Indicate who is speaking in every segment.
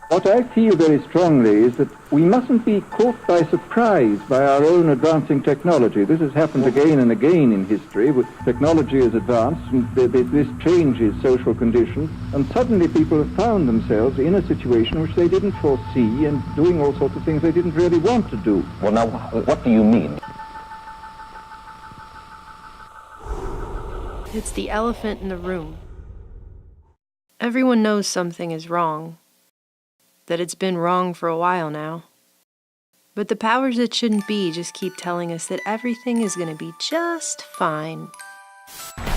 Speaker 1: What I feel very strongly is that we mustn't be caught by surprise by our own advancing technology. This has happened again and again in history. Technology has advanced, and this changes social conditions, and suddenly people have found themselves in a situation which they didn't foresee and doing all sorts of things they didn't really want to do.
Speaker 2: Well, now, what do you mean?
Speaker 3: It's the elephant in the room. Everyone knows something is wrong, that it's been wrong for a while now. But the powers that shouldn't be just keep telling us that everything is going to be just fine.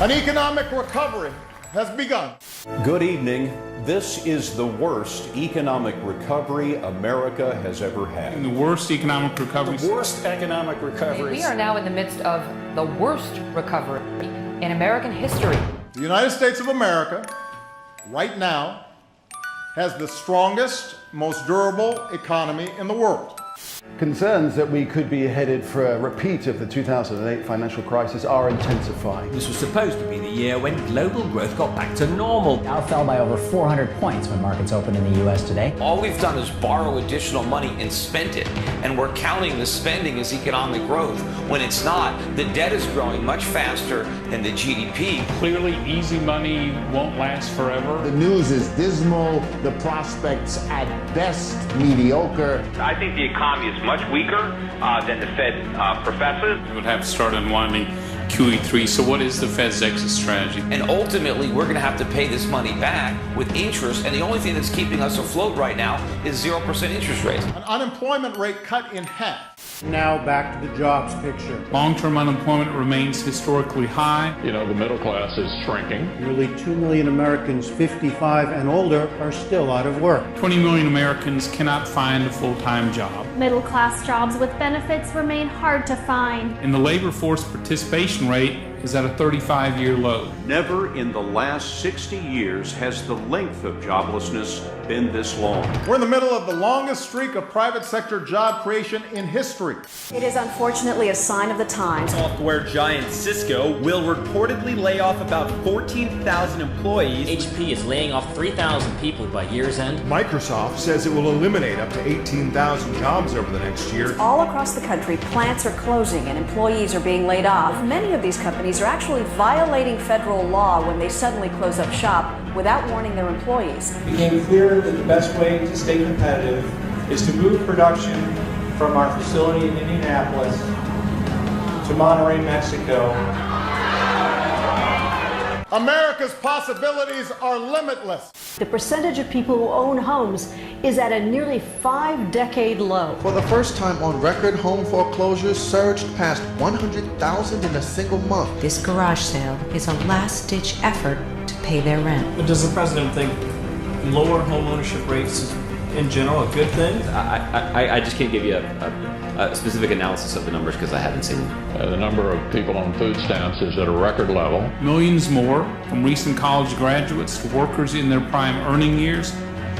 Speaker 4: An economic recovery has begun.
Speaker 5: Good evening. This is the worst economic recovery America has ever had.
Speaker 6: The worst economic recovery.
Speaker 5: The worst economic recovery.
Speaker 7: We are now in the midst of the worst recovery in American history.
Speaker 4: The United States of America, right now, has the strongest, most durable economy in the world.
Speaker 8: Concerns that we could be headed for a repeat of the 2008 financial crisis are intensifying.
Speaker 9: This was supposed to be the year when global growth got back to normal.
Speaker 10: Dow fell by over 400 points when markets opened in the U.S. today.
Speaker 11: All we've done is borrow additional money and spent it, and we're counting the spending as economic growth when it's not. The debt is growing much faster than the GDP.
Speaker 6: Clearly, easy money won't last forever.
Speaker 12: The news is dismal, the prospects at best mediocre.
Speaker 13: I think the economy is much weaker than the Fed professes.
Speaker 6: We would have to start unwinding QE3. So what is the Fed's exit strategy?
Speaker 11: And ultimately, we're going to have to pay this money back with interest, and the only thing that's keeping us afloat right now is 0% interest rates.
Speaker 4: An unemployment rate cut in half.
Speaker 14: Now back to the jobs picture.
Speaker 6: Long-term unemployment remains historically high.
Speaker 15: You know, the middle class is shrinking.
Speaker 14: Nearly 2 million Americans 55 and older are still out of work.
Speaker 6: 20 million Americans cannot find a full-time job.
Speaker 16: Middle-class jobs with benefits remain hard to find.
Speaker 6: And the labor force participation rate is at a 35-year low.
Speaker 5: Never in the last 60 years has the length of joblessness been this long.
Speaker 4: We're in the middle of the longest streak of private sector job creation in history.
Speaker 17: It is unfortunately a sign of the times.
Speaker 18: Software giant Cisco will reportedly lay off about 14,000 employees.
Speaker 19: HP is laying off 3,000 people by year's end.
Speaker 20: Microsoft says it will eliminate up to 18,000 jobs over the next year.
Speaker 17: All across the country, plants are closing and employees are being laid off. Many of these companies are actually violating federal law when they suddenly close up shop without warning their employees.
Speaker 7: It became clear that the best way to stay competitive is to move production from our facility in Indianapolis to Monterrey, Mexico.
Speaker 4: America's possibilities are limitless.
Speaker 17: The percentage of people who own homes is at a nearly 5-decade low.
Speaker 6: For the first time on record, home foreclosures surged past 100,000 in a single month.
Speaker 11: This garage sale is a last-ditch effort to pay their rent.
Speaker 7: But does the president think lower home ownership rates is in general a good thing?
Speaker 19: I just can't give you a specific analysis of the numbers because I haven't seen them.
Speaker 15: The number of people on food stamps is at a record level.
Speaker 6: Millions more, from recent college graduates to workers in their prime earning years,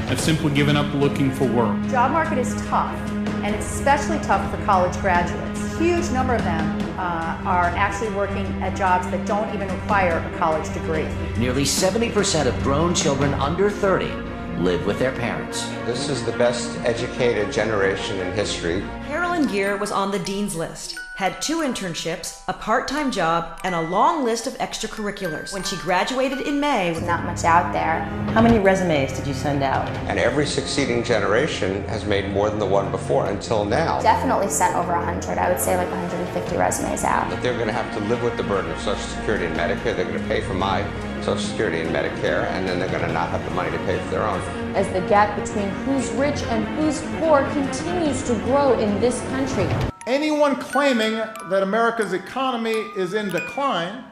Speaker 6: have simply given up looking for work.
Speaker 4: The job market is tough, and it's especially tough for college graduates. A huge number of them are actually working at jobs that don't even require a college degree.
Speaker 9: Nearly 70% of grown children under 30 live with their parents.
Speaker 15: This is the best educated generation in history.
Speaker 17: Carolyn Gear was on the dean's list, had 2 internships, a part-time job, and a long list of extracurriculars. When she graduated in May,
Speaker 4: there's not much out there.
Speaker 17: How many resumes did you send out?
Speaker 15: And every succeeding generation has made more than the one before until now.
Speaker 4: Definitely sent over 100. I would say like 150 resumes out.
Speaker 15: But they're going to have to live with the burden of Social Security and Medicare. They're going to pay for my Social Security and Medicare, and then they're going to not have the money to pay for their own.
Speaker 4: As the gap between who's rich and who's poor continues to grow in this country. Anyone claiming that America's economy is in decline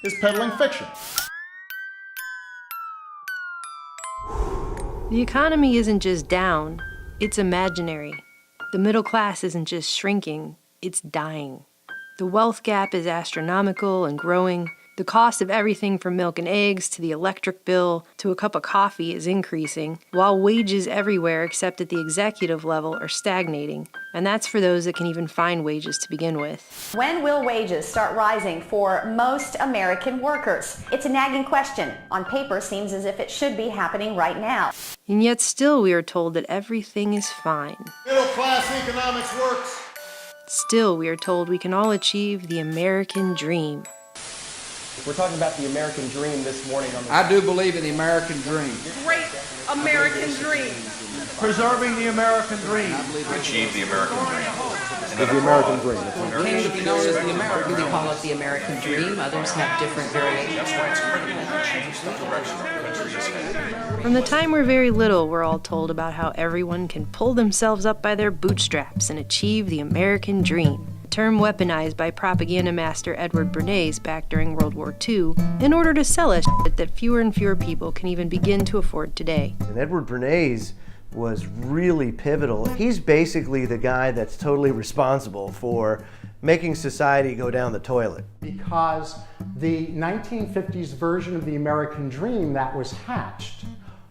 Speaker 4: is peddling fiction.
Speaker 3: The economy isn't just down, it's imaginary. The middle class isn't just shrinking, it's dying. The wealth gap is astronomical and growing, The cost of everything from milk and eggs to the electric bill to a cup of coffee is increasing, while wages everywhere except at the executive level are stagnating. And that's for those that can even find wages to begin with.
Speaker 17: When will wages start rising for most American workers? It's a nagging question. On paper, seems as if it should be happening right now.
Speaker 3: And yet still we are told that everything is fine.
Speaker 4: Middle-class economics works.
Speaker 3: Still we are told we can all achieve the American dream.
Speaker 21: We're talking about the American dream this morning.
Speaker 22: I do believe in the American dream.
Speaker 23: Great American dream.
Speaker 7: Preserving the American dream.
Speaker 13: Achieve the American dream.
Speaker 8: The American dream.
Speaker 22: It came to be known as the American dream.
Speaker 24: We call it the American dream. Others have different variations.
Speaker 3: From the time we're very little, we're all told about how everyone can pull themselves up by their bootstraps and achieve the American dream. A term weaponized by propaganda master Edward Bernays back during World War II in order to sell us shit that fewer and fewer people can even begin to afford today.
Speaker 25: And Edward Bernays was really pivotal. He's basically the guy that's totally responsible for making society go down the toilet.
Speaker 26: Because the 1950s version of the American dream that was hatched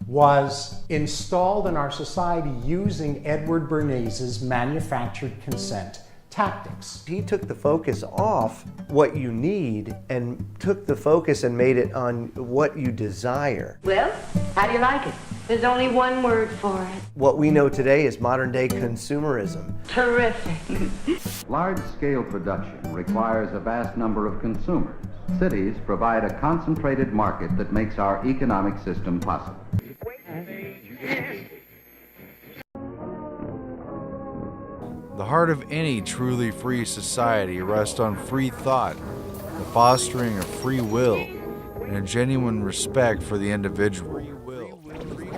Speaker 26: was installed in our society using Edward Bernays' manufactured consent tactics.
Speaker 25: He took the focus off what you need and took the focus and made it on what you desire.
Speaker 23: Well, how do you like it? There's only one word for it.
Speaker 25: What we know today is modern day consumerism.
Speaker 23: Terrific.
Speaker 27: Large-scale production requires a vast number of consumers. Cities provide a concentrated market that makes our economic system possible.
Speaker 28: The heart of any truly free society rests on free thought, the fostering of free will, and a genuine respect for the individual.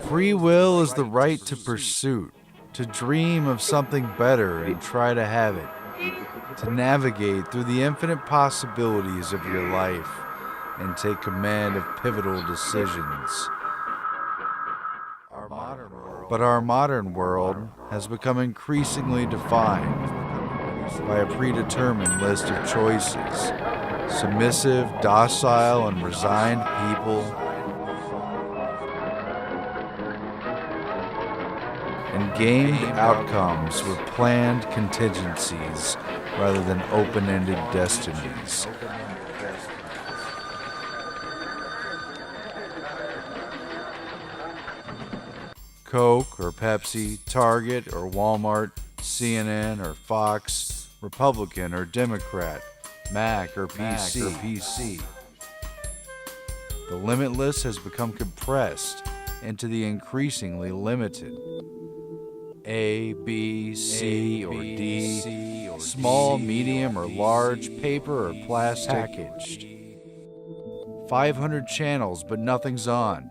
Speaker 28: Free will is the right to pursue, to dream of something better and try to have it, to navigate through the infinite possibilities of your life and take command of pivotal decisions. But our modern world has become increasingly defined by a predetermined list of choices. Submissive, docile, and resigned people, and gamed outcomes with planned contingencies rather than open-ended destinies. Coke or Pepsi, Target or Walmart, CNN or Fox, Republican or Democrat, Mac or PC. The limitless has become compressed into the increasingly limited. A, B, C, or D, small, medium, or large, paper or plastic, packaged. 500 channels, but nothing's on.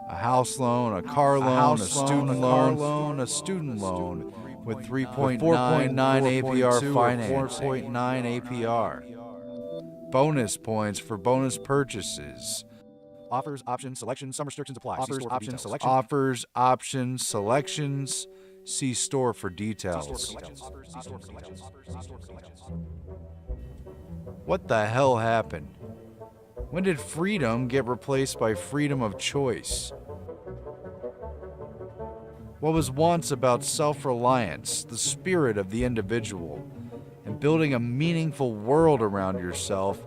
Speaker 28: A house loan, a car loan, a student loan, a student loan with 3.9 APR financing. 4.9 APR. Bonus points for bonus purchases. Offers, options, selections, some restrictions apply. Offers, options, selections. Offers, options, selections. See store for details. What the hell happened? When did freedom get replaced by freedom of choice? What was once about self-reliance, the spirit of the individual, and building a meaningful world around yourself,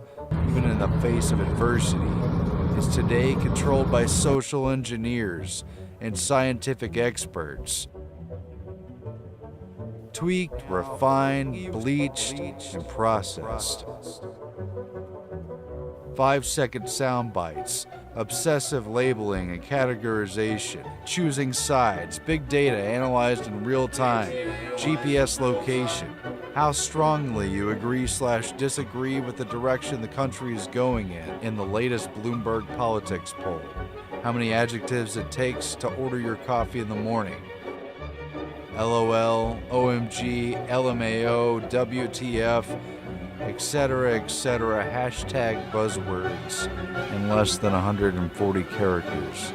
Speaker 28: even in the face of adversity, is today controlled by social engineers and scientific experts. Tweaked, refined, bleached, and processed. 5-second sound bites, obsessive labeling and categorization, choosing sides, big data analyzed in real time, GPS location, how strongly you agree/disagree with the direction the country is going in the latest Bloomberg politics poll, how many adjectives it takes to order your coffee in the morning, LOL, OMG, LMAO, WTF, etc., hashtag buzzwords in less than 140 characters.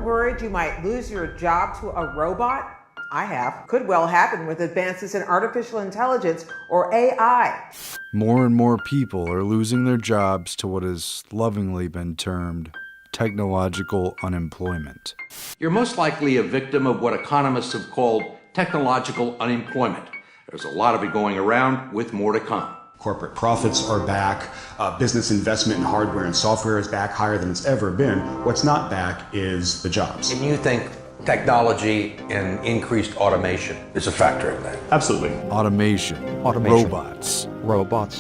Speaker 1: worried you might lose your job to a robot? I have. Could well happen with advances in artificial intelligence, or AI.
Speaker 28: More and more people are losing their jobs to what has lovingly been termed technological unemployment.
Speaker 2: You're most likely a victim of what economists have called technological unemployment. There's a lot of it going around, with more to come.
Speaker 5: Corporate profits are back. Business investment in hardware and software is back higher than it's ever been. What's not back is the jobs.
Speaker 10: And you think technology and increased automation is a factor in that?
Speaker 5: Absolutely.
Speaker 28: Automation. Robots.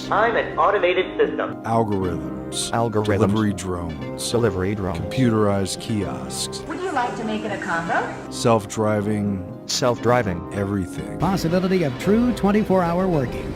Speaker 12: I'm an automated system.
Speaker 28: Algorithms. Delivery drones. Computerized kiosks.
Speaker 12: Would you like to make it a combo?
Speaker 28: Self-driving. Everything.
Speaker 14: Possibility of true 24-hour working.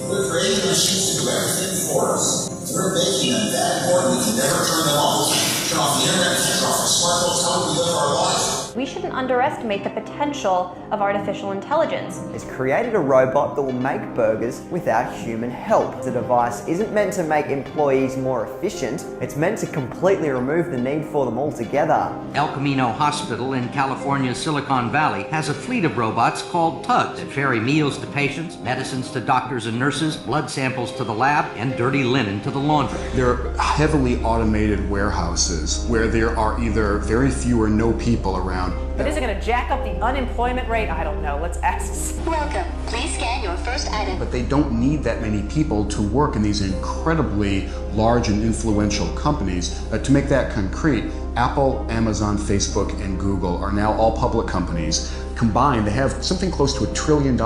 Speaker 16: We're creating machines to do everything for us. We're making them that important we can never turn them off. Turn off the internet, turn off our smartphones, how we live our lives.
Speaker 18: We shouldn't underestimate the potential of artificial intelligence.
Speaker 29: It's created a robot that will make burgers without human help. The device isn't meant to make employees more efficient, it's meant to completely remove the need for them altogether.
Speaker 9: El Camino Hospital in California's Silicon Valley has a fleet of robots called tugs that ferry meals to patients, medicines to doctors and nurses, blood samples to the lab, and dirty linen to the laundry.
Speaker 5: They're heavily automated warehouses where there are either very few or no people around.
Speaker 17: But is it going to jack up the unemployment rate? I don't know. Let's ask.
Speaker 16: Welcome. Please scan your first item.
Speaker 5: But they don't need that many people to work in these incredibly large and influential companies. To make that concrete, Apple, Amazon, Facebook, and Google are now all public companies. Combined, they have something close to $1 trillion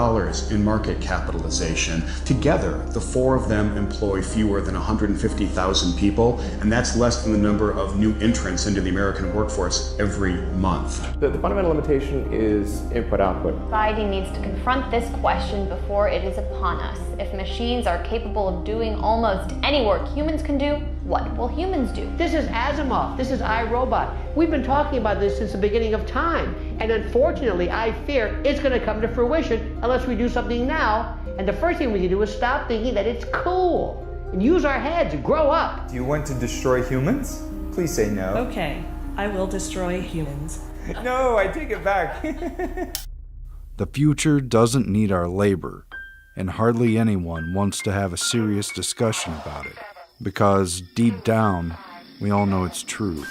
Speaker 5: in market capitalization. Together, the four of them employ fewer than 150,000 people, and that's less than the number of new entrants into the American workforce every month.
Speaker 30: The fundamental limitation is input-output.
Speaker 18: Society needs to confront this question before it is upon us. If machines are capable of doing almost any work humans can do, what will humans do?
Speaker 31: This is Asimov. This is iRobot. We've been talking about this since the beginning of time. And unfortunately, I fear it's going to come to fruition unless we do something now. And the first thing we can do is stop thinking that it's cool and use our heads, grow up.
Speaker 32: Do you want to destroy humans? Please say no.
Speaker 33: Okay, I will destroy humans.
Speaker 32: No, I take it back.
Speaker 28: The future doesn't need our labor, and hardly anyone wants to have a serious discussion about it, because deep down, we all know it's true.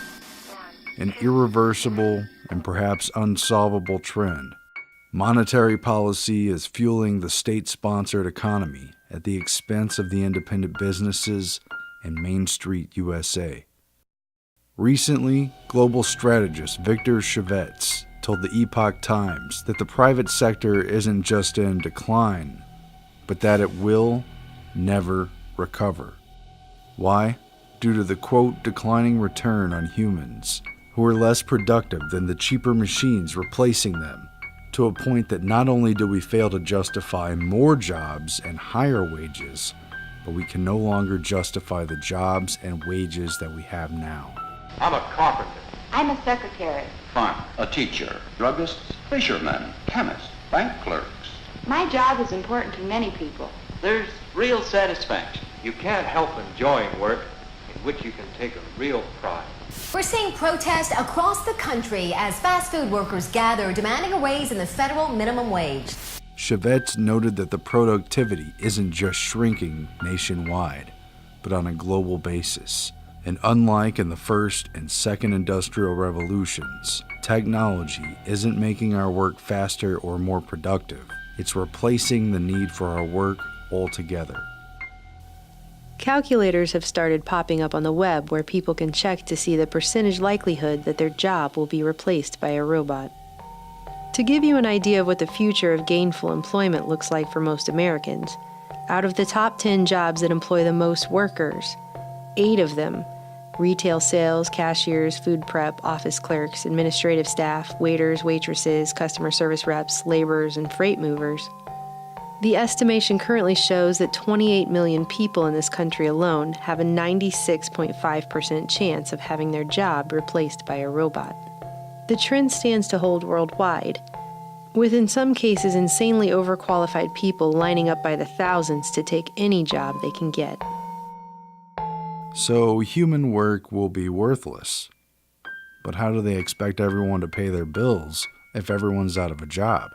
Speaker 28: An irreversible and perhaps unsolvable trend. Monetary policy is fueling the state-sponsored economy at the expense of the independent businesses and Main Street USA. Recently, global strategist Victor Chevets told the Epoch Times that the private sector isn't just in decline, but that it will never recover. Why? Due to the, quote, declining return on humans, who are less productive than the cheaper machines replacing them, to a point that not only do we fail to justify more jobs and higher wages, but we can no longer justify the jobs and wages that we have now.
Speaker 10: I'm a carpenter.
Speaker 23: I'm a secretary.
Speaker 10: Farmer. A teacher. Druggists. Fishermen. Chemists. Bank clerks.
Speaker 23: My job is important to many people.
Speaker 10: There's real satisfaction. You can't help enjoying work in which you can take a real pride.
Speaker 33: We're seeing protests across the country as fast food workers gather demanding a raise in the federal minimum wage.
Speaker 28: Chevets noted that the productivity isn't just shrinking nationwide, but on a global basis. And unlike in the first and second industrial revolutions, technology isn't making our work faster or more productive. It's replacing the need for our work altogether.
Speaker 3: Calculators have started popping up on the web where people can check to see the percentage likelihood that their job will be replaced by a robot. To give you an idea of what the future of gainful employment looks like for most Americans, out of the top 10 jobs that employ the most workers, 8 of them, retail sales, cashiers, food prep, office clerks, administrative staff, waiters, waitresses, customer service reps, laborers, and freight movers. The estimation currently shows that 28 million people in this country alone have a 96.5% chance of having their job replaced by a robot. The trend stands to hold worldwide, with in some cases insanely overqualified people lining up by the thousands to take any job they can get.
Speaker 28: So human work will be worthless. But how do they expect everyone to pay their bills if everyone's out of a job?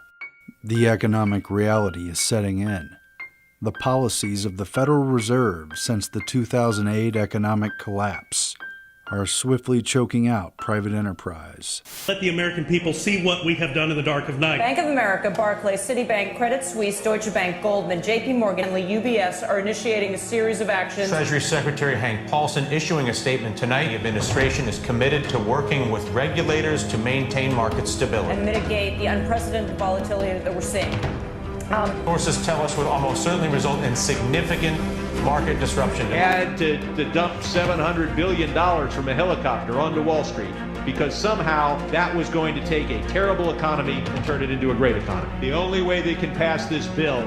Speaker 28: The economic reality is setting in. The policies of the Federal Reserve since the 2008 economic collapse are swiftly choking out private enterprise.
Speaker 4: Let the American people see what we have done in the dark of night.
Speaker 17: Bank of America, Barclays, Citibank, Credit Suisse, Deutsche Bank, Goldman, JP Morgan, and the UBS are initiating a series of actions.
Speaker 6: Treasury Secretary Hank Paulson issuing a statement tonight. The administration is committed to working with regulators to maintain market stability
Speaker 17: and mitigate the unprecedented volatility that we're seeing.
Speaker 6: Sources tell us would almost certainly result in significant market disruption.
Speaker 7: Had to dump $700 billion from a helicopter onto Wall Street because somehow that was going to take a terrible economy and turn it into a great economy. The only way they can pass this bill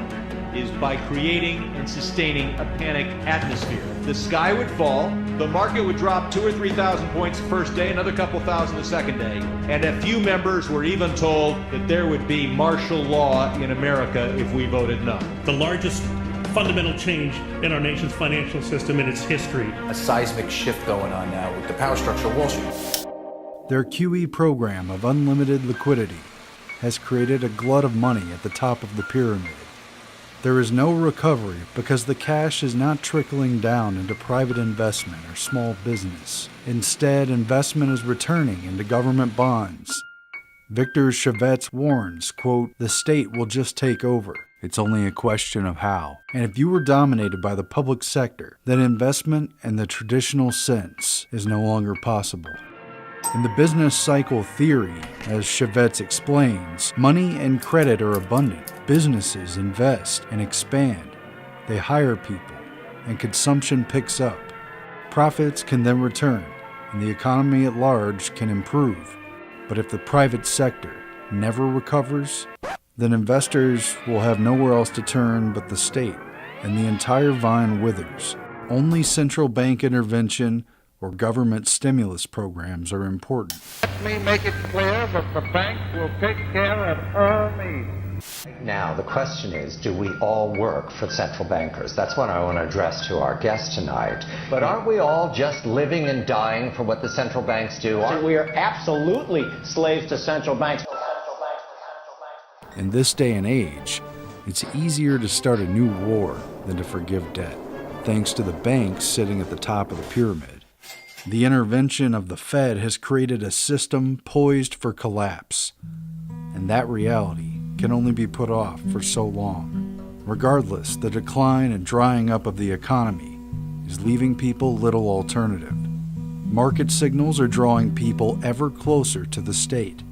Speaker 7: is by creating and sustaining a panic atmosphere. The sky would fall, the market would drop 2,000 or 3,000 points the first day, another couple thousand the second day, and a few members were even told that there would be martial law in America if we voted no.
Speaker 4: The largest fundamental change in our nation's financial system in its history.
Speaker 8: A seismic shift going on now with the power structure of Wall Street.
Speaker 28: Their QE program of unlimited liquidity has created a glut of money at the top of the pyramid. There is no recovery because the cash is not trickling down into private investment or small business. Instead, investment is returning into government bonds. Victor Chavez warns, quote, "The state will just take over. It's only a question of how. And if you were dominated by the public sector, then investment in the traditional sense is no longer possible." In the business cycle theory, as Chavez explains, money and credit are abundant. Businesses invest and expand. They hire people, and consumption picks up. Profits can then return, and the economy at large can improve. But if the private sector never recovers, then investors will have nowhere else to turn but the state, and the entire vine withers. Only central bank intervention or government stimulus programs are important.
Speaker 11: Let me make it clear that the bank will take care of our needs.
Speaker 13: Now, the question is, do we all work for central bankers? That's what I want to address to our guest tonight. But aren't we all just living and dying for what the central banks do?
Speaker 15: We are absolutely slaves to central banks.
Speaker 28: In this day and age, it's easier to start a new war than to forgive debt, thanks to the banks sitting at the top of the pyramid. The intervention of the Fed has created a system poised for collapse, and that reality can only be put off for so long. Regardless, the decline and drying up of the economy is leaving people little alternative. Market signals are drawing people ever closer to the state.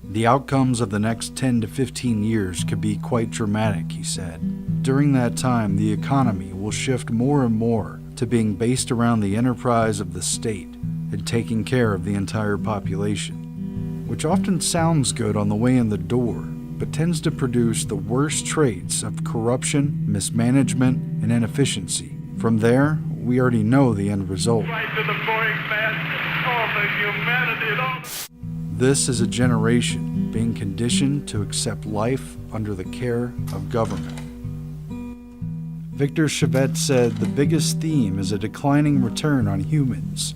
Speaker 28: The outcomes of the next 10 to 15 years could be quite dramatic, he said. During that time, the economy will shift more and more to being based around the enterprise of the state and taking care of the entire population, which often sounds good on the way in the door, but tends to produce the worst traits of corruption, mismanagement, and inefficiency. From there, we already know the end result.
Speaker 11: Right to the boring man, all the humanity, all the...
Speaker 28: This is a generation being conditioned to accept life under the care of government. Victor Chavez said the biggest theme is a declining return on humans,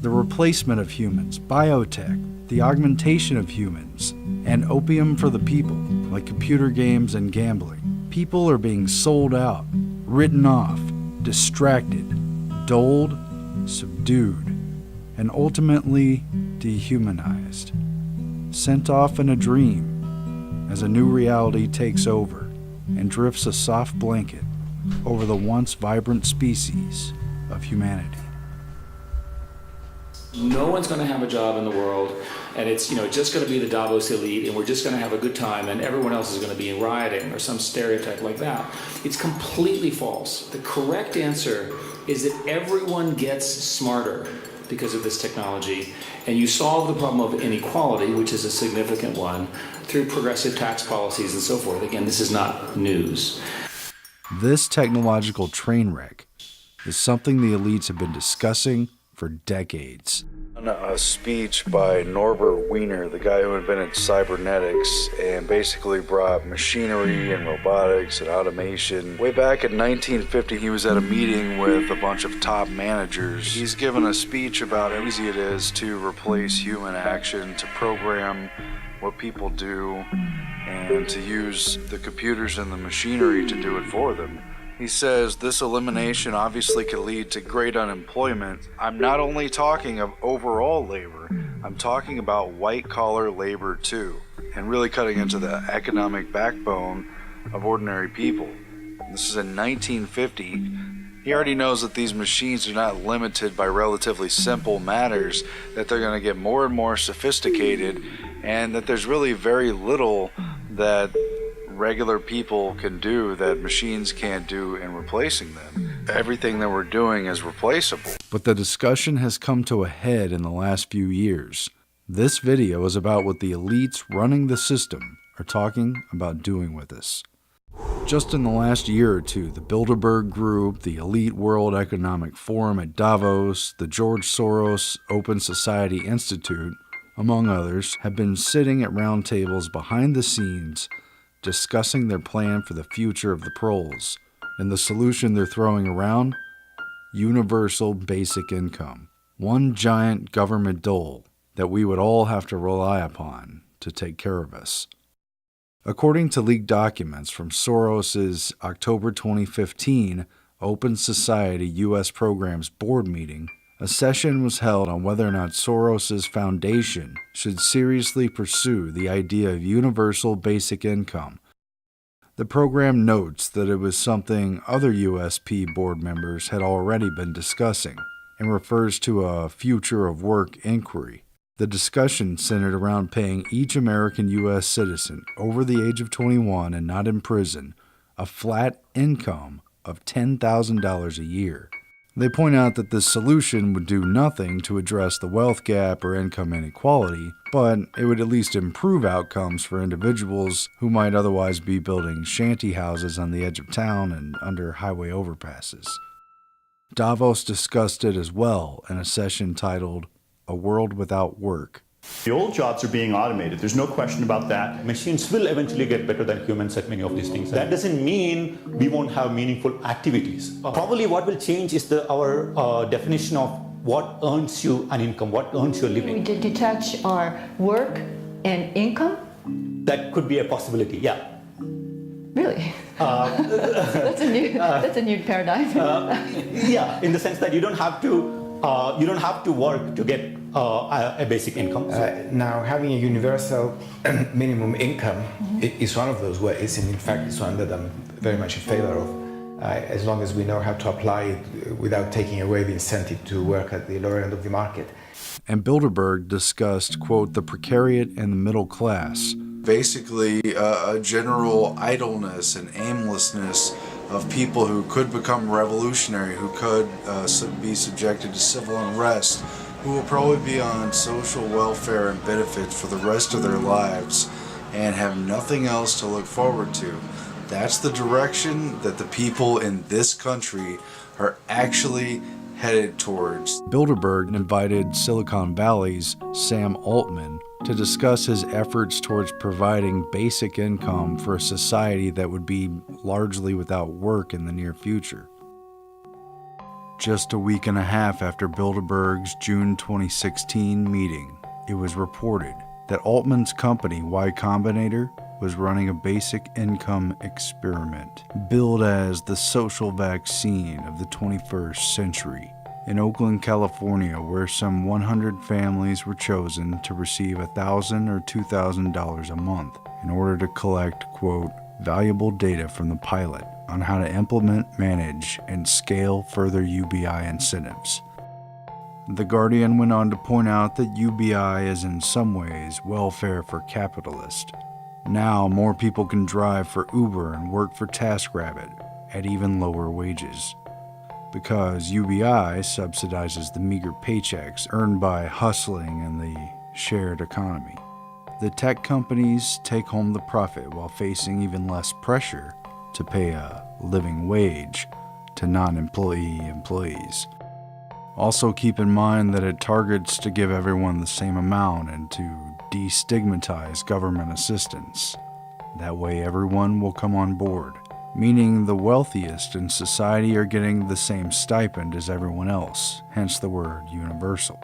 Speaker 28: the replacement of humans, biotech, the augmentation of humans, and opium for the people, like computer games and gambling. People are being sold out, written off, distracted, dulled, subdued, and ultimately dehumanized, sent off in a dream as a new reality takes over and drifts a soft blanket over the once vibrant species of humanity.
Speaker 19: No one's going to have a job in the world, and it's just going to be the Davos elite, and we're just going to have a good time, and everyone else is going to be rioting or some stereotype like that. It's completely false. The correct answer is that everyone gets smarter because of this technology, and you solve the problem of inequality, which is a significant one, through progressive tax policies and so forth. Again, this is not news.
Speaker 28: This technological train wreck is something the elites have been discussing for decades. A speech by Norbert Wiener, the guy who invented cybernetics and basically brought machinery and robotics and automation. Way back in 1950, he was at a meeting with a bunch of top managers. He's given a speech about how easy it is to replace human action, to program what people do, and to use the computers and the machinery to do it for them. He says this elimination obviously could lead to great unemployment. I'm not only talking of overall labor, I'm talking about white-collar labor too, and really cutting into the economic backbone of ordinary people. This is in 1950. He already knows that these machines are not limited by relatively simple matters, that they're going to get more and more sophisticated, and that there's really very little that regular people can do that machines can't do in replacing them. Everything that we're doing is replaceable. But the discussion has come to a head in the last few years. This video is about what the elites running the system are talking about doing with us. Just in the last year or two, the Bilderberg Group, the Elite World Economic Forum at Davos, the George Soros Open Society Institute, among others, have been sitting at round tables behind the scenes discussing their plan for the future of the proles. And the solution they're throwing around? Universal basic income. One giant government dole that we would all have to rely upon to take care of us. According to leaked documents from Soros's October 2015 Open Society U.S. Programs Board meeting, a session was held on whether or not Soros's foundation should seriously pursue the idea of universal basic income. The program notes that it was something other USP board members had already been discussing and refers to a future of work inquiry. The discussion centered around paying each American U.S. citizen over the age of 21 and not in prison a flat income of $10,000 a year. They point out that this solution would do nothing to address the wealth gap or income inequality, but it would at least improve outcomes for individuals who might otherwise be building shanty houses on the edge of town and under highway overpasses. Davos discussed it as well in a session titled A World Without Work.
Speaker 1: The old jobs are being automated. There's no question about that. Machines will eventually get better than humans at many of these things. That doesn't mean we won't have meaningful activities. Probably what will change is our definition of what earns you an income, what earns you a living.
Speaker 23: We did detach our work and income?
Speaker 1: That could be a possibility, yeah.
Speaker 23: Really? That's a new paradigm.
Speaker 1: Yeah, in the sense that you don't have to work to get a basic income.
Speaker 2: Now, having a universal minimum income is one of those ways, and in fact, it's one that I'm very much in favor of, as long as we know how to apply it without taking away the incentive to work at the lower end of the market.
Speaker 28: And Bilderberg discussed, quote, the precariat and the middle class. Basically, a general idleness and aimlessness of people who could become revolutionary, who could be subjected to civil unrest, who will probably be on social welfare and benefits for the rest of their lives and have nothing else to look forward to. That's the direction that the people in this country are actually headed towards. Bilderberg invited Silicon Valley's Sam Altman to discuss his efforts towards providing basic income for a society that would be largely without work in the near future. Just a week and a half after Bilderberg's June 2016 meeting, it was reported that Altman's company, Y Combinator, was running a basic income experiment, billed as the social vaccine of the 21st century. In Oakland, California, where some 100 families were chosen to receive $1,000 or $2,000 a month in order to collect, quote, valuable data from the pilot on how to implement, manage, and scale further UBI incentives. The Guardian went on to point out that UBI is in some ways welfare for capitalists. Now more people can drive for Uber and work for TaskRabbit at even lower wages, because UBI subsidizes the meager paychecks earned by hustling in the shared economy. The tech companies take home the profit while facing even less pressure to pay a living wage to non-employee employees. Also keep in mind that it targets to give everyone the same amount and to destigmatize government assistance. That way everyone will come on board, meaning the wealthiest in society are getting the same stipend as everyone else, hence the word universal.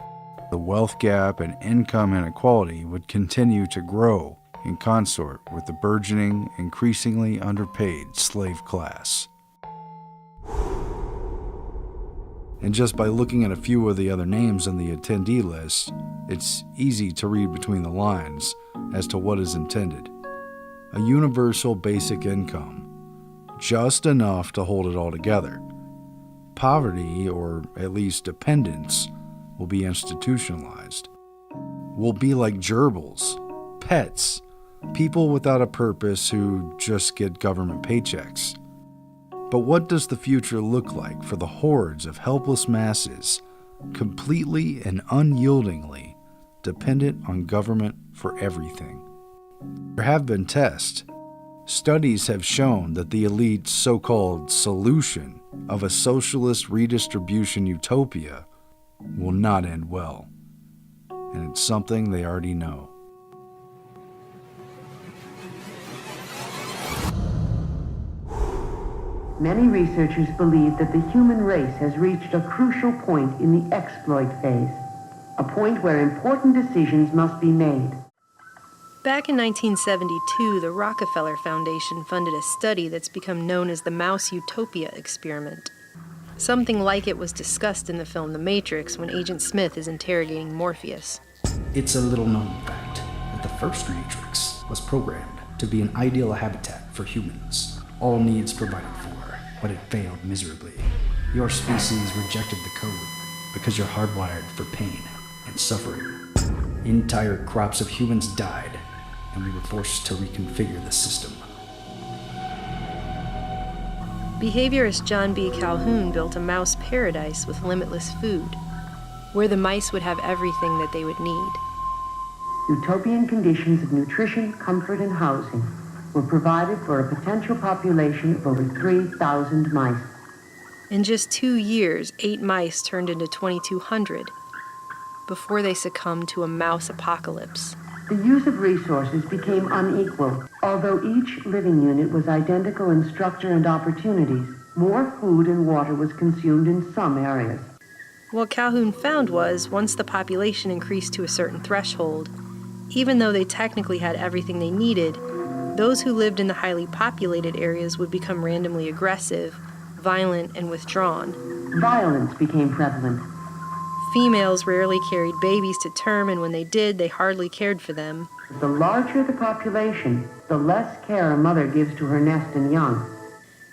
Speaker 28: The wealth gap and income inequality would continue to grow in consort with the burgeoning, increasingly underpaid slave class. And just by looking at a few of the other names on the attendee list, it's easy to read between the lines as to what is intended. A universal basic income, just enough to hold it all together. Poverty, or at least dependence, will be institutionalized. We'll be like gerbils, pets, people without a purpose who just get government paychecks. But what does the future look like for the hordes of helpless masses, completely and unyieldingly dependent on government for everything? There have been tests. Studies have shown that the elite's so-called solution of a socialist redistribution utopia will not end well. And it's something they already know.
Speaker 23: Many researchers believe that the human race has reached a crucial point in the exploit phase, a point where important decisions must be made.
Speaker 3: Back in 1972, the Rockefeller Foundation funded a study that's become known as the Mouse Utopia experiment. Something like it was discussed in the film The Matrix when Agent Smith is interrogating Morpheus.
Speaker 5: It's a little-known fact that the first Matrix was programmed to be an ideal habitat for humans, all needs provided for, but it failed miserably. Your species rejected the code because you're hardwired for pain and suffering. Entire crops of humans died, and we were forced to reconfigure the system.
Speaker 3: Behaviorist John B. Calhoun built a mouse paradise with limitless food, where the mice would have everything that they would need.
Speaker 23: Utopian conditions of nutrition, comfort, and housing were provided for a potential population of over 3,000 mice.
Speaker 3: In just 2 years, 8 mice turned into 2,200 before they succumbed to a mouse apocalypse.
Speaker 23: The use of resources became unequal. Although each living unit was identical in structure and opportunities, more food and water was consumed in some areas.
Speaker 3: What Calhoun found was, once the population increased to a certain threshold, even though they technically had everything they needed, those who lived in the highly populated areas would become randomly aggressive, violent, and withdrawn.
Speaker 23: Violence became prevalent.
Speaker 3: Females rarely carried babies to term, and when they did, they hardly cared for them.
Speaker 23: The larger the population, the less care a mother gives to her nest and young.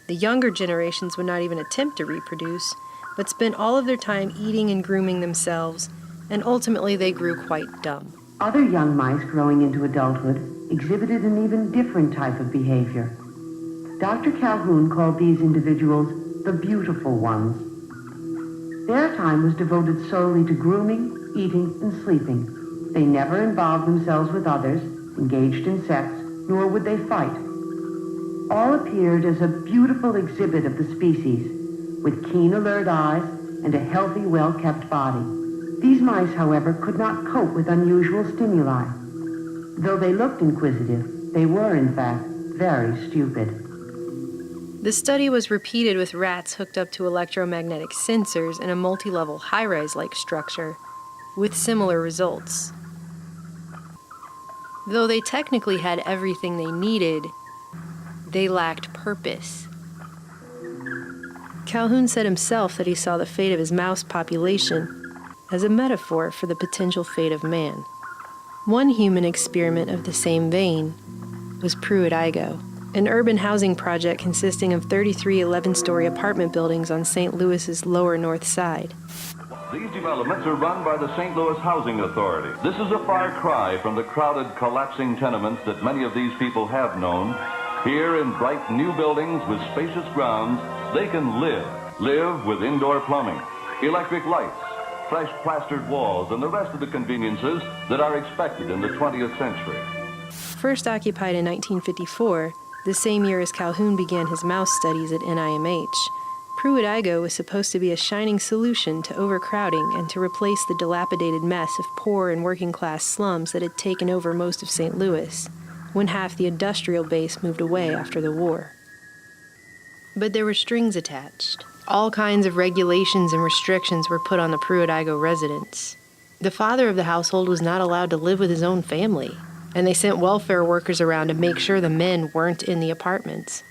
Speaker 3: The younger generations would not even attempt to reproduce, but spent all of their time eating and grooming themselves, and ultimately they grew quite dumb.
Speaker 23: Other young mice growing into adulthood exhibited an even different type of behavior. Dr. Calhoun called these individuals the beautiful ones. Their time was devoted solely to grooming, eating, and sleeping. They never involved themselves with others, engaged in sex, nor would they fight. All appeared as a beautiful exhibit of the species, with keen, alert eyes and a healthy, well-kept body. These mice, however, could not cope with unusual stimuli. Though they looked inquisitive, they were, in fact, very stupid.
Speaker 3: The study was repeated with rats hooked up to electromagnetic sensors in a multi-level high-rise-like structure, with similar results. Though they technically had everything they needed, they lacked purpose. Calhoun said himself that he saw the fate of his mouse population as a metaphor for the potential fate of man. One human experiment of the same vein was Pruitt-Igoe, an urban housing project consisting of 33 11-story apartment buildings on St. Louis's lower north side.
Speaker 9: These developments are run by the St. Louis Housing Authority. This is a far cry from the crowded, collapsing tenements that many of these people have known. Here in bright new buildings with spacious grounds, they can live with indoor plumbing, electric lights, fresh plastered walls, and the rest of the conveniences that are expected in the 20th century.
Speaker 3: First occupied in 1954, the same year as Calhoun began his mouse studies at NIMH, Pruitt-Igoe was supposed to be a shining solution to overcrowding and to replace the dilapidated mess of poor and working-class slums that had taken over most of St. Louis, when half the industrial base moved away after the war. But there were strings attached. All kinds of regulations and restrictions were put on the Pruitt-Igoe residents. The father of the household was not allowed to live with his own family, and they sent welfare workers around to make sure the men weren't in the apartments.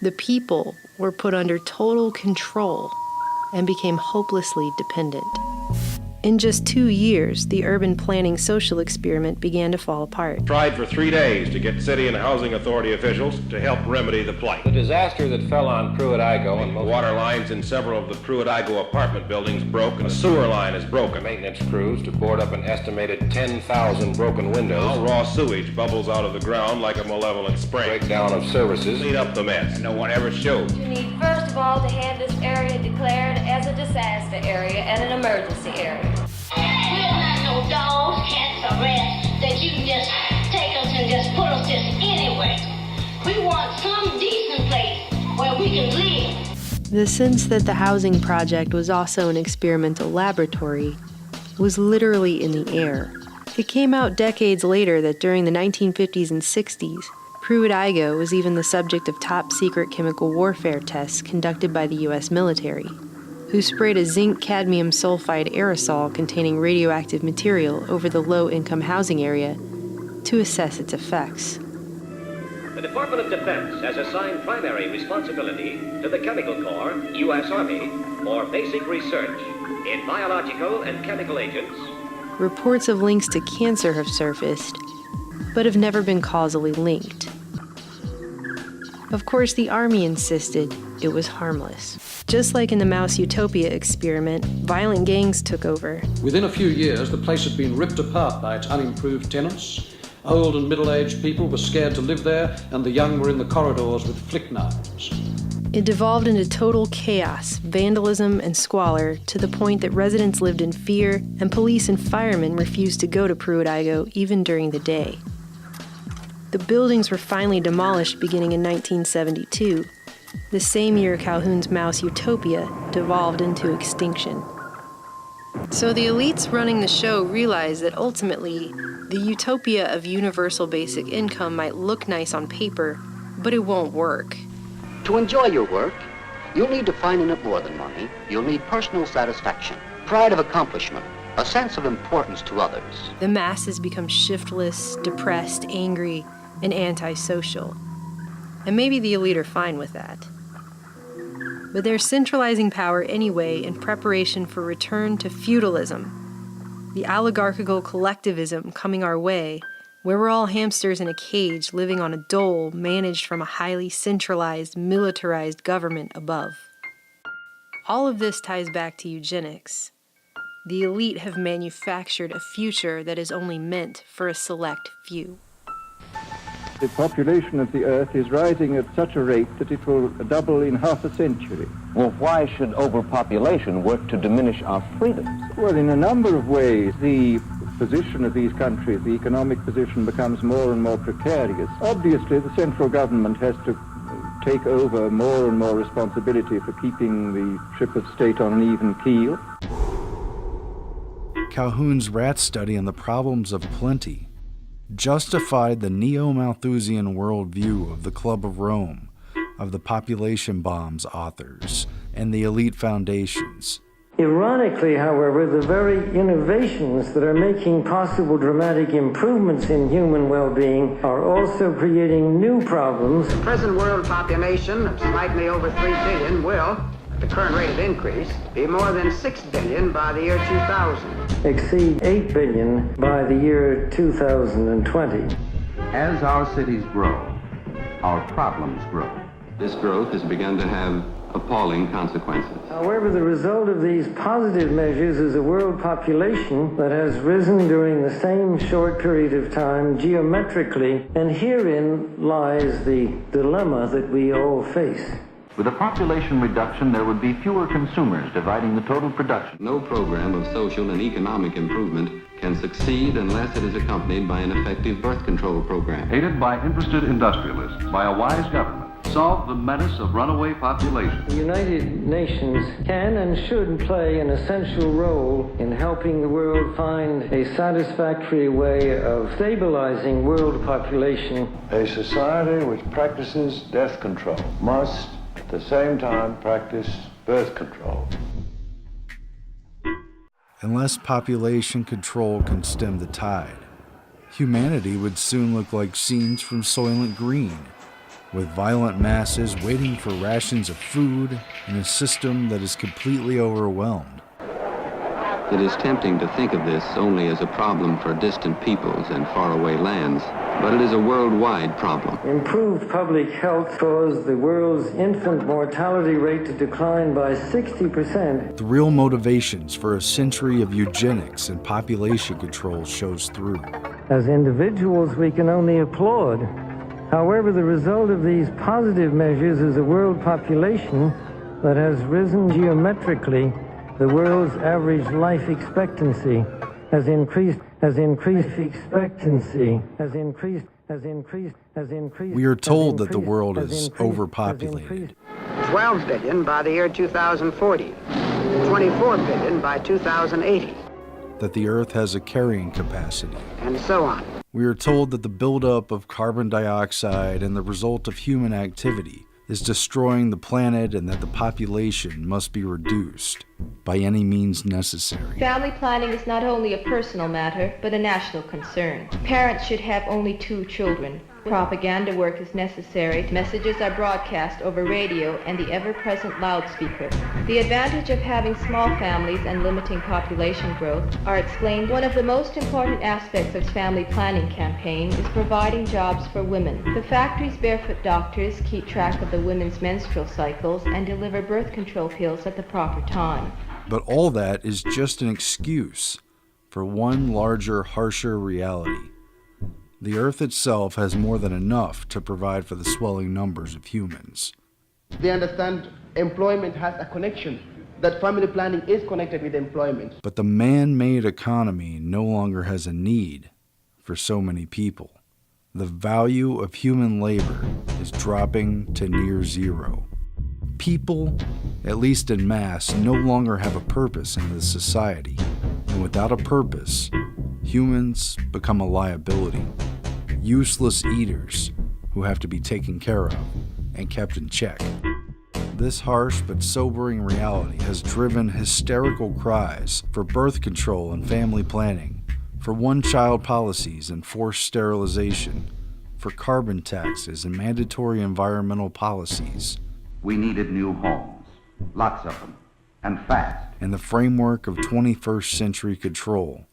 Speaker 3: The people were put under total control and became hopelessly dependent. In just 2 years, the urban planning social experiment began to fall apart.
Speaker 12: Tried for 3 days to get city and housing authority officials to help remedy the plight.
Speaker 10: The disaster that fell on Pruitt-Igoe and most
Speaker 12: Water lines in several of the Pruitt-Igoe apartment buildings broke, and a sewer line is broken.
Speaker 10: maintenance crews to board up an estimated 10,000 broken windows.
Speaker 12: Now raw sewage bubbles out of the ground like a malevolent spring.
Speaker 10: Breakdown of services.
Speaker 12: Clean up the mess.
Speaker 10: And no one ever showed.
Speaker 14: You need, first of all, to have this area declared as a disaster area and an emergency area.
Speaker 16: We're not no dogs, cats, or rats that you can just take us and just put us just anywhere. We want some decent place where we can live.
Speaker 3: The sense that the housing project was also an experimental laboratory was literally in the air. It came out decades later that during the 1950s and 60s, Pruitt-Igoe was even the subject of top-secret chemical warfare tests conducted by the U.S. military, who sprayed a zinc-cadmium sulfide aerosol containing radioactive material over the low-income housing area to assess its effects.
Speaker 18: The Department of Defense has assigned primary responsibility to the Chemical Corps, U.S. Army, for basic research in biological and chemical agents.
Speaker 3: Reports of links to cancer have surfaced, but have never been causally linked. Of course, the Army insisted it was harmless. Just like in the Mouse Utopia experiment, violent gangs took over.
Speaker 20: Within a few years, the place had been ripped apart by its unimproved tenants. Old and middle-aged people were scared to live there, and the young were in the corridors with flick knives.
Speaker 3: It devolved into total chaos, vandalism, and squalor to the point that residents lived in fear, and police and firemen refused to go to Pruitt-Igoe even during the day. The buildings were finally demolished beginning in 1972, the same year Calhoun's Mouse Utopia devolved into extinction. So the elites running the show realized that ultimately, the utopia of universal basic income might look nice on paper, but it won't work.
Speaker 21: To enjoy your work, you'll need to find in it more than money. You'll need personal satisfaction, pride of accomplishment, a sense of importance to others.
Speaker 3: The masses become shiftless, depressed, angry, and antisocial. And maybe the elite are fine with that. But they're centralizing power anyway in preparation for return to feudalism, the oligarchical collectivism coming our way, where we're all hamsters in a cage living on a dole managed from a highly centralized, militarized government above. All of this ties back to eugenics. The elite have manufactured a future that is only meant for a select few.
Speaker 22: The population of the Earth is rising at such a rate that it will double in half a century.
Speaker 24: Well, why should overpopulation work to diminish our freedoms?
Speaker 22: Well, in a number of ways, the position of these countries, the economic position, becomes more and more precarious. Obviously, the central government has to take over more and more responsibility for keeping the ship of state on an even keel.
Speaker 28: Calhoun's rat study on the problems of plenty justified the neo-Malthusian worldview of the Club of Rome, of the population bombs authors, and the elite foundations.
Speaker 25: Ironically, however, the very innovations that are making possible dramatic improvements in human well-being are also creating new problems.
Speaker 26: The present world population of slightly over 3 billion will, at the current rate of increase, be more than 6 billion by the year 2000.
Speaker 25: Exceed 8 billion by the year 2020.
Speaker 27: As our cities grow, our problems grow.
Speaker 29: This growth has begun to have appalling consequences.
Speaker 25: However, the result of these positive measures is a world population that has risen during the same short period of time geometrically, and herein lies the dilemma that we all face.
Speaker 29: With a population reduction, there would be fewer consumers dividing the total production.
Speaker 9: No program of social and economic improvement can succeed unless it is accompanied by an effective birth control program.
Speaker 30: Aided by interested industrialists, by a wise government,
Speaker 27: solve the menace of runaway population.
Speaker 25: The United Nations can and should play an essential role in helping the world find a satisfactory way of stabilizing world population.
Speaker 4: A society which practices death control must, at the same time, practice birth control.
Speaker 28: Unless population control can stem the tide, humanity would soon look like scenes from Soylent Green, with violent masses waiting for rations of food in a system that is completely overwhelmed.
Speaker 10: It is tempting to think of this only as a problem for distant peoples and faraway lands, but it is a worldwide problem.
Speaker 25: Improved public health caused the world's infant mortality rate to decline by 60%.
Speaker 28: The real motivations for a century of eugenics and population control shows through.
Speaker 25: As individuals, we can only applaud. However, the result of these positive measures is a world population that has risen geometrically. The world's average life expectancy has increased.
Speaker 28: We are told that the world is overpopulated.
Speaker 26: 12 billion by the year 2040, 24 billion by 2080,
Speaker 28: That the Earth has a carrying capacity.
Speaker 26: and so on.
Speaker 28: We are told that the buildup of carbon dioxide and the result of human activity is destroying the planet and that the population must be reduced by any means necessary.
Speaker 6: Family planning is not only a personal matter, but a national concern. Parents should have only 2 children. Propaganda work is necessary. Messages are broadcast over radio and the ever-present loudspeaker. The advantage of having small families and limiting population growth are explained. One of the most important aspects of family planning campaign is providing jobs for women. The factory's barefoot doctors keep track of the women's menstrual cycles and deliver birth control pills at the proper time.
Speaker 28: But all that is just an excuse for one larger, harsher reality. The Earth itself has more than enough to provide for the swelling numbers of humans.
Speaker 7: They understand employment has a connection, that family planning is connected with employment.
Speaker 28: But the man-made economy no longer has a need for so many people. The value of human labor is dropping to near zero. People, at least in mass, no longer have a purpose in this society. And without a purpose, humans become a liability. Useless eaters who have to be taken care of and kept in check. This harsh but sobering reality has driven hysterical cries for birth control and family planning, for one-child policies and forced sterilization, for carbon taxes and mandatory environmental policies.
Speaker 27: We needed new homes, lots of them, and fast.
Speaker 28: In the framework of 21st century control,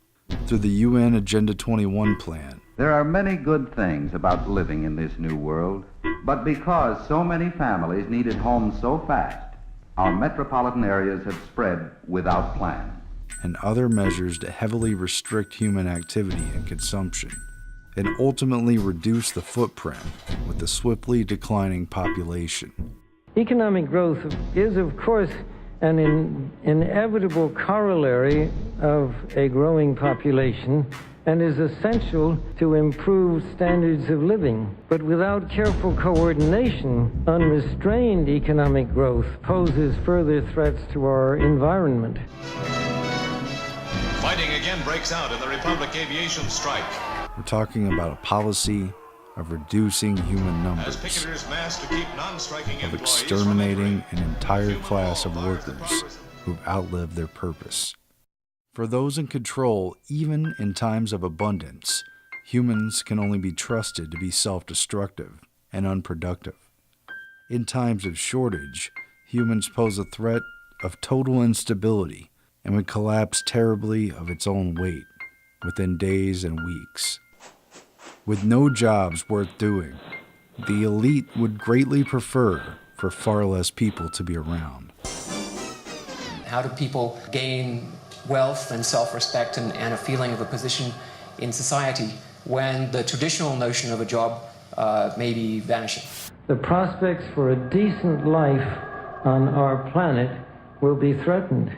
Speaker 28: through the UN Agenda 21 plan.
Speaker 27: There are many good things about living in this new world, but because so many families needed homes so fast, our metropolitan areas have spread without plan.
Speaker 28: And other measures to heavily restrict human activity and consumption, and ultimately reduce the footprint with the swiftly declining population.
Speaker 25: Economic growth is, of course, an inevitable corollary of a growing population and is essential to improved standards of living. But without careful coordination, unrestrained economic growth poses further threats to our environment.
Speaker 8: Fighting again breaks out in the Republic aviation strike.
Speaker 28: We're talking about a policy of reducing human numbers, of exterminating an entire class of workers who've outlived their purpose. For those in control, even in times of abundance, humans can only be trusted to be self-destructive and unproductive. In times of shortage, humans pose a threat of total instability and would collapse terribly of its own weight within days and weeks. With no jobs worth doing, the elite would greatly prefer for far less people to be around.
Speaker 11: How do people gain wealth and self-respect and a feeling of a position in society when the traditional notion of a job may be vanishing?
Speaker 25: The prospects for a decent life on our planet will be threatened.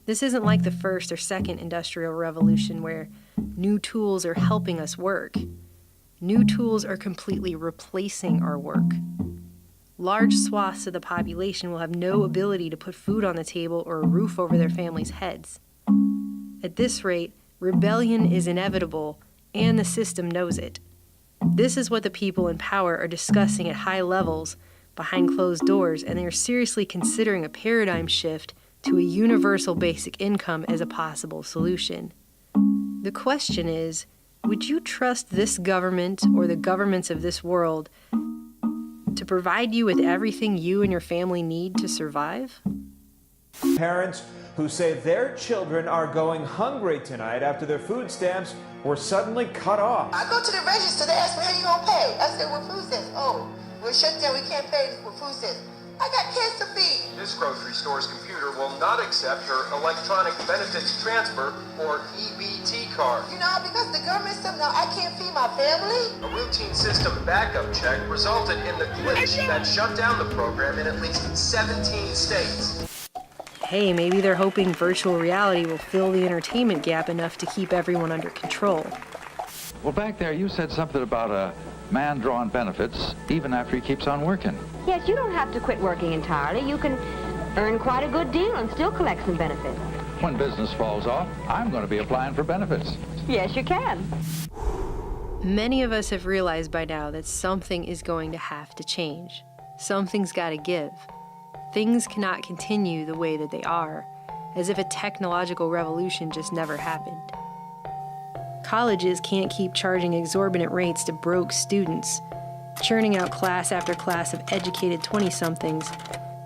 Speaker 3: This isn't like the first or second industrial revolution where new tools are helping us work. New tools are completely replacing our work. large swaths of the population will have no ability to put food on the table or a roof over their families' heads. At this rate, rebellion is inevitable, and the system knows it. This is what the people in power are discussing at high levels behind closed doors, and they are seriously considering a paradigm shift to a universal basic income as a possible solution. The question is, would you trust this government or the governments of this world to provide you with everything you and your family need to survive?
Speaker 1: Parents who say their children are going hungry tonight after their food stamps were suddenly cut off.
Speaker 2: I go to the register, they ask me, how you gonna pay? I said, what food stamps? Oh, we're shut down, we can't pay with food stamps. I got kids to feed.
Speaker 5: This grocery store's computer will not accept your electronic benefits transfer or EBT card.
Speaker 2: You know, because the government said, no, I can't feed my family.
Speaker 5: A routine system backup check resulted in the glitch that shut down the program in at least 17 states.
Speaker 3: Hey, maybe they're hoping virtual reality will fill the entertainment gap enough to keep everyone under control.
Speaker 12: Well, back there you said something about a man drawing benefits even after he keeps on working.
Speaker 13: Yes, you don't have to quit working entirely. You can earn quite a good deal and still collect some benefits.
Speaker 12: When business falls off, I'm going to be applying for benefits.
Speaker 13: Yes, you can.
Speaker 3: Many of us have realized by now that something is going to have to change. Something's got to give. Things cannot continue the way that they are, as if a technological revolution just never happened. Colleges can't keep charging exorbitant rates to broke students, churning out class after class of educated 20-somethings,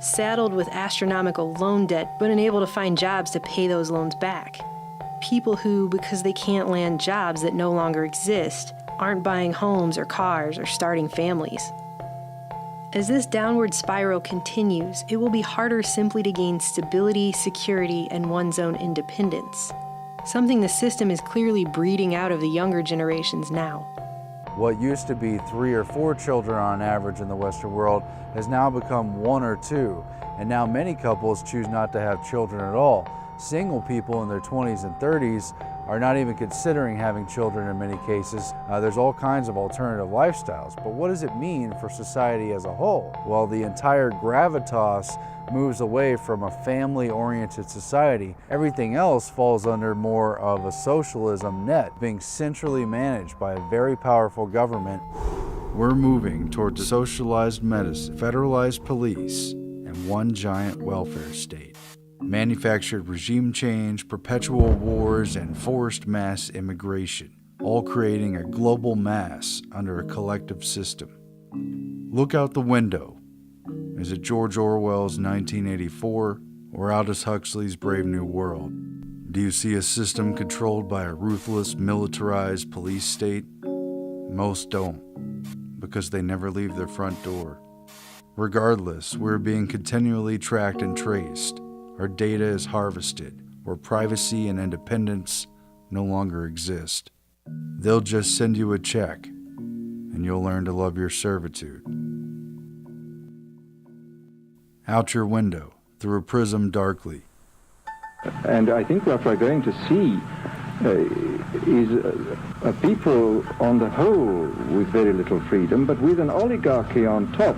Speaker 3: saddled with astronomical loan debt but unable to find jobs to pay those loans back. People who, because they can't land jobs that no longer exist, aren't buying homes or cars or starting families. As this downward spiral continues, it will be harder simply to gain stability, security, and one's own independence. Something the system is clearly breeding out of the younger generations now.
Speaker 28: What used to be 3 or 4 children on average in the Western world has now become 1 or 2, and now many couples choose not to have children at all. Single people in their 20s and 30s are not even considering having children in many cases. There's all kinds of alternative lifestyles, but what does it mean for society as a whole? Well, the entire gravitas moves away from a family-oriented society. Everything else falls under more of a socialism net, being centrally managed by a very powerful government. We're moving towards socialized medicine, federalized police, and one giant welfare state. Manufactured regime change, perpetual wars, and forced mass immigration, all creating a global mass under a collective system. Look out the window. Is it George Orwell's 1984 or Aldous Huxley's Brave New World? Do you see a system controlled by a ruthless, militarized police state? Most don't, because they never leave their front door. Regardless, we're being continually tracked and traced. Our data is harvested, where privacy and independence no longer exist. They'll just send you a check, and you'll learn to love your servitude. Out your window, through a prism darkly.
Speaker 22: And I think what we're going to see is a people on the whole with very little freedom, but with an oligarchy on top,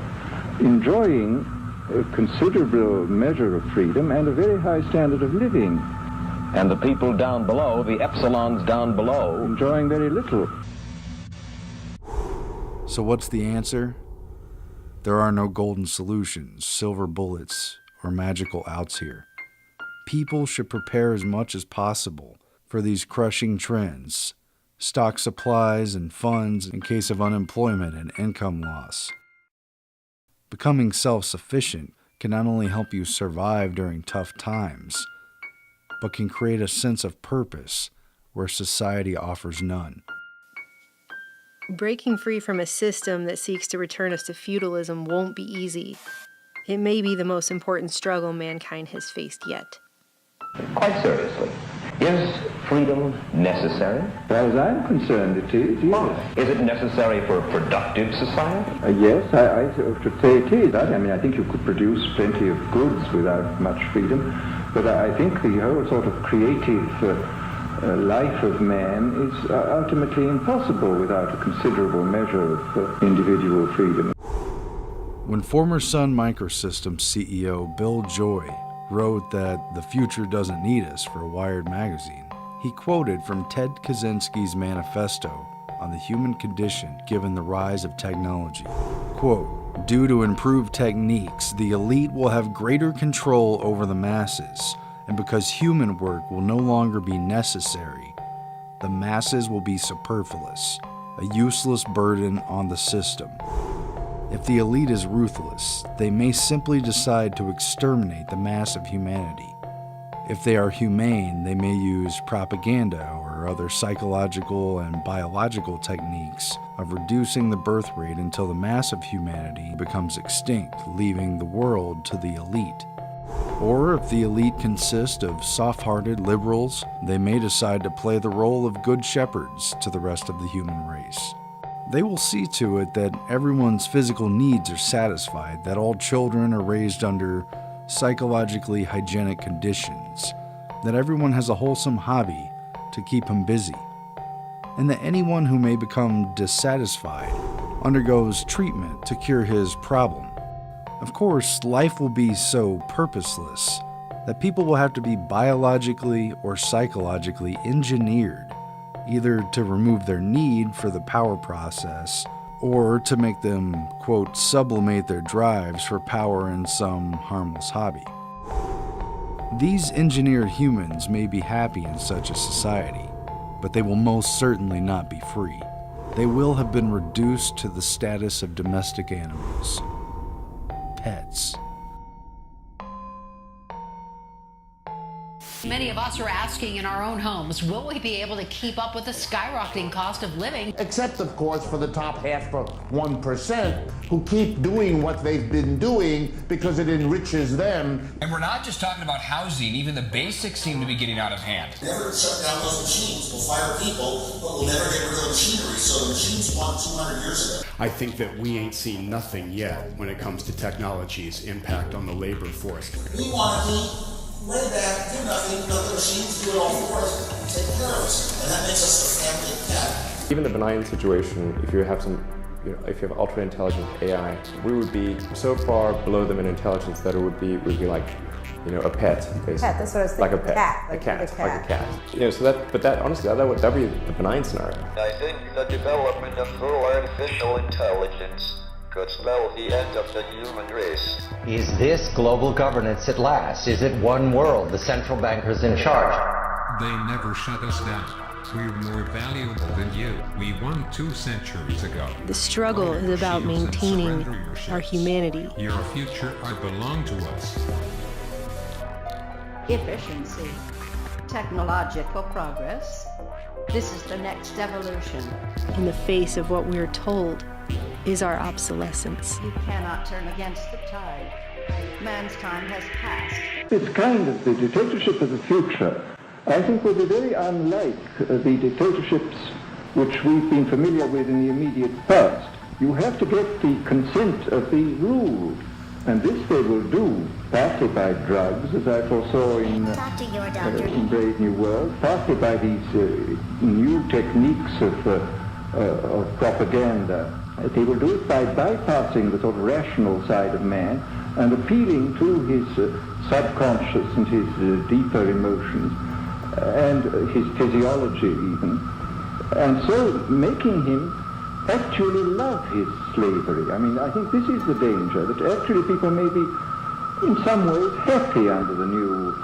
Speaker 22: enjoying a considerable measure of freedom and a very high standard of living.
Speaker 24: And the people down below, the epsilons down below,
Speaker 22: enjoying very little.
Speaker 28: So what's the answer? There are no golden solutions, silver bullets, or magical outs here. People should prepare as much as possible for these crushing trends, stock supplies and funds in case of unemployment and income loss. Becoming self-sufficient can not only help you survive during tough times, but can create a sense of purpose where society offers none.
Speaker 3: Breaking free from a system that seeks to return us to feudalism won't be easy. It may be the most important struggle mankind has faced yet.
Speaker 24: Quite seriously, is freedom necessary?
Speaker 22: As far as I'm concerned, it is, yes.
Speaker 24: Is it necessary for a productive society?
Speaker 22: Yes, I should say it is. I mean, I think you could produce plenty of goods without much freedom, but I think the whole sort of creative life of man is ultimately impossible without a considerable measure of individual freedom.
Speaker 28: When former Sun Microsystems CEO Bill Joy wrote that the future doesn't need us for Wired magazine, he quoted from Ted Kaczynski's manifesto on the human condition given the rise of technology. Quote, "Due to improved techniques, the elite will have greater control over the masses, and because human work will no longer be necessary, the masses will be superfluous, a useless burden on the system. If the elite is ruthless, they may simply decide to exterminate the mass of humanity. If they are humane, they may use propaganda or other psychological and biological techniques of reducing the birth rate until the mass of humanity becomes extinct, leaving the world to the elite. Or if the elite consist of soft-hearted liberals, they may decide to play the role of good shepherds to the rest of the human race. They will see to it that everyone's physical needs are satisfied, that all children are raised under psychologically hygienic conditions, that everyone has a wholesome hobby to keep him busy, and that anyone who may become dissatisfied undergoes treatment to cure his problem. Of course, life will be so purposeless that people will have to be biologically or psychologically engineered, either to remove their need for the power process or to make them, quote, sublimate their drives for power in some harmless hobby. These engineered humans may be happy in such a society, but they will most certainly not be free. They will have been reduced to the status of domestic animals, pets.
Speaker 14: Many of us are asking in our own homes, will we be able to keep up with the skyrocketing cost of living?
Speaker 15: Except, of course, for the top 1% who keep doing what they've been doing because it enriches them.
Speaker 16: And we're not just talking about housing, even the basics seem to be getting out of hand.
Speaker 17: Never shut down those machines. We'll fire people, but we'll never get rid of the machinery, so the machines won 200 years ago.
Speaker 18: I think that we ain't seen nothing yet when it comes to technology's impact on the labor force.
Speaker 17: We want to be way back, do nothing, let the machines do it all for us, and take care of us. And that makes us a family cat.
Speaker 19: Even a benign situation, if you have if you have ultra intelligent AI, we would be so far below them in intelligence that it would be like, a pet, basically.
Speaker 20: Pet, that's what I was thinking.
Speaker 19: Like a pet. Like a cat. So that honestly, that would be the benign scenario.
Speaker 21: I think the development of full artificial intelligence could spell the end of the human race.
Speaker 20: Is this global governance at last? Is it one world, the central bankers in charge?
Speaker 21: They never shut us down. We're more valuable than you. We won 2 centuries ago.
Speaker 3: The struggle is about maintaining our humanity.
Speaker 21: Your future belongs to us.
Speaker 22: Efficiency, technological progress. This is the next evolution.
Speaker 3: In the face of what we're told is our obsolescence.
Speaker 22: You cannot turn against the tide. Man's time has passed. It's kind of the dictatorship of the future, I think, will be very unlike the dictatorships which we've been familiar with in the immediate past. You have to get the consent of the ruled, and this they will do partly by drugs, as I foresaw in Brave New World, partly by these new techniques of propaganda. They will do it by bypassing the sort of rational side of man and appealing to his subconscious and his deeper emotions and his physiology even, and so making him actually love his slavery. I mean, I think this is the danger, that actually people may be in some ways happy under the new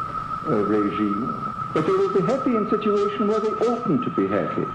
Speaker 22: regime, but they will be happy in a situation where they oughtn't to be happy.